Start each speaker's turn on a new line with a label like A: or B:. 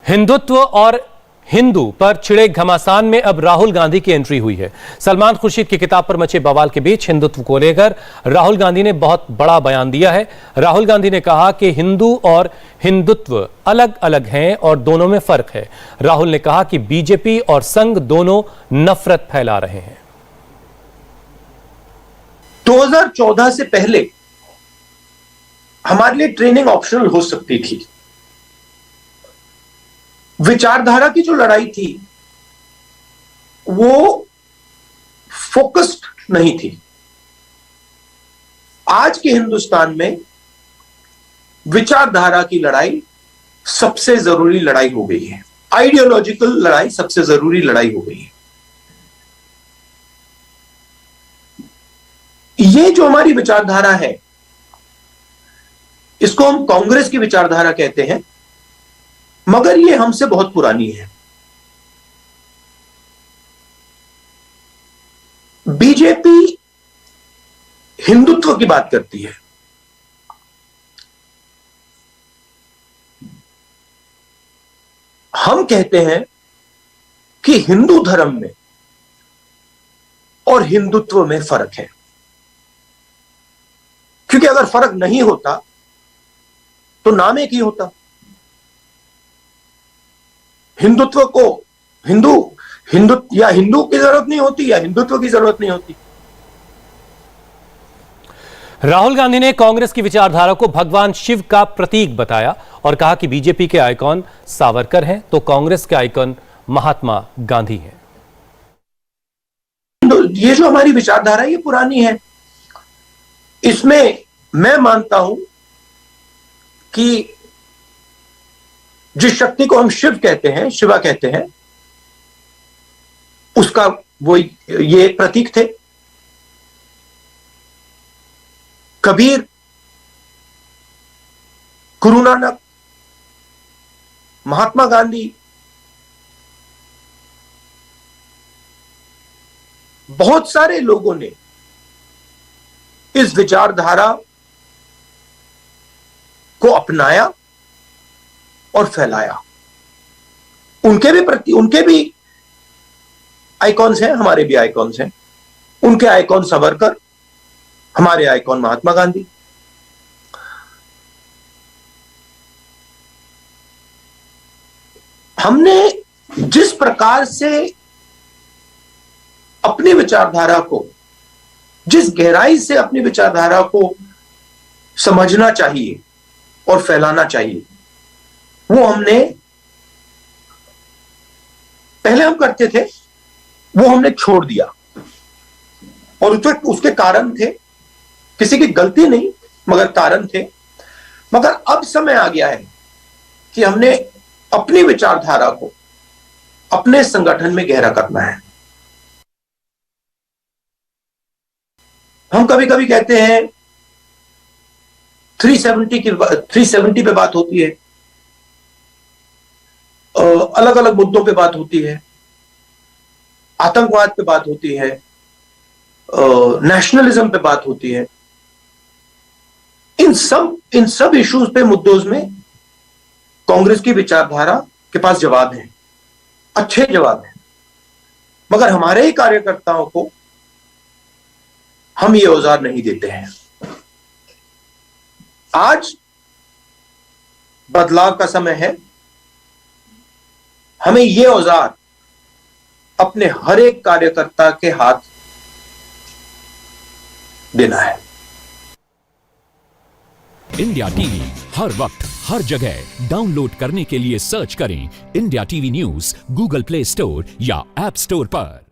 A: हिंदुत्व और हिंदू पर छिड़े घमासान में अब राहुल गांधी की एंट्री हुई है। सलमान खुर्शीद की किताब पर मचे बवाल के बीच हिंदुत्व को लेकर राहुल गांधी ने बहुत बड़ा बयान दिया है। राहुल गांधी ने कहा कि हिंदू और हिंदुत्व अलग अलग हैं और दोनों में फर्क है। राहुल ने कहा कि बीजेपी और संघ दोनों नफरत फैला रहे हैं।
B: 2014 से पहले हमारे लिए ट्रेनिंग ऑप्शनल हो सकती थी। विचारधारा की जो लड़ाई थी वो फोकस्ड नहीं थी। आज के हिंदुस्तान में विचारधारा की लड़ाई सबसे जरूरी लड़ाई हो गई है। आइडियोलॉजिकल लड़ाई सबसे जरूरी लड़ाई हो गई है। ये जो हमारी विचारधारा है इसको हम कांग्रेस की विचारधारा कहते हैं, मगर ये हमसे बहुत पुरानी है। बीजेपी हिंदुत्व की बात करती है। हम कहते हैं कि हिंदू धर्म में और हिंदुत्व में फर्क है, क्योंकि अगर फर्क नहीं होता तो नाम एक ही होता। हिंदुत्व को हिंदू की जरूरत नहीं होती या हिंदुत्व की जरूरत नहीं होती।
A: राहुल गांधी ने कांग्रेस की विचारधारा को भगवान शिव का प्रतीक बताया और कहा कि बीजेपी के आइकॉन सावरकर हैं तो कांग्रेस के आइकॉन महात्मा गांधी हैं।
B: ये जो हमारी विचारधारा ये पुरानी है। इसमें मैं मानता हूं कि जिस शक्ति को हम शिव कहते हैं, शिवा कहते हैं, उसका वो ये प्रतीक थे। कबीर, गुरु नानक, महात्मा गांधी, बहुत सारे लोगों ने इस विचारधारा को अपनाया और फैलाया। उनके भी आइकॉन्स हैं, हमारे भी आइकॉन्स हैं। उनके आइकॉन सावरकर, हमारे आइकॉन महात्मा गांधी। हमने जिस प्रकार से अपनी विचारधारा को, जिस गहराई से अपनी विचारधारा को समझना चाहिए और फैलाना चाहिए, वो हमने पहले हम करते थे, वो हमने छोड़ दिया। और उसके कारण थे, किसी की गलती नहीं मगर कारण थे। मगर अब समय आ गया है कि हमने अपनी विचारधारा को अपने संगठन में गहरा करना है। हम कभी कभी कहते हैं 370 पे बात होती है, अलग अलग मुद्दों पे बात होती है, आतंकवाद पे बात होती है, नेशनलिज्म पे बात होती है। इन सब इश्यूज पे, मुद्दों में कांग्रेस की विचारधारा के पास जवाब है, अच्छे जवाब है। मगर हमारे ही कार्यकर्ताओं को हम ये औजार नहीं देते हैं। आज बदलाव का समय है। हमें ये औजार अपने हर एक कार्यकर्ता के हाथ देना है।
C: इंडिया टीवी हर वक्त हर जगह डाउनलोड करने के लिए सर्च करें India TV news Google play store या ऐप स्टोर पर।